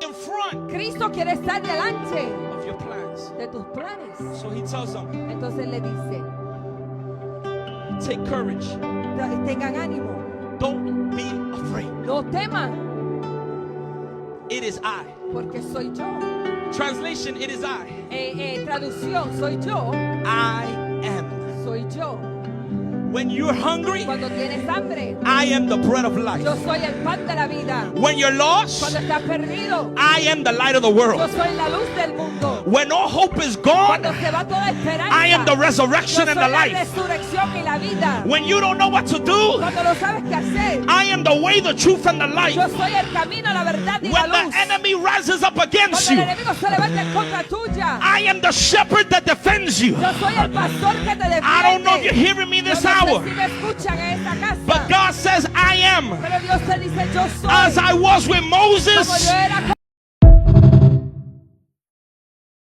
in front Cristo quiere estar delante of your plans. de tus planes. So he tells them, Entonces le dice, take courage. tengan ánimo, Don't be afraid. no teman, It is I. porque soy yo. Translation, it is I. Traducción, soy yo, I am. soy yo. When you're hungry, Cuando tienes hambre, I am the bread of life. yo soy el pan de la vida. When you're lost, Cuando estás perdido, I am the light of the yo world. soy la luz del mundo. When all hope is gone, Cuando se va toda esperanza, I am the yo resurrection soy and the la life. resurrección y la vida. When you don't know what to do, Cuando no sabes qué hacer, I am the way, the truth, and the life. yo soy el camino, la verdad y la When the luz. enemy rises up against Cuando el you, enemigo se levanta en contra tuya, I am the shepherd that defends you. yo soy el pastor que te defiende. I don't know if you're hearing me Yo this no sé hour, si me escuchan en esta casa, but God says, I am. pero Dios te dice, yo soy. As I was with Como Moses, yo era con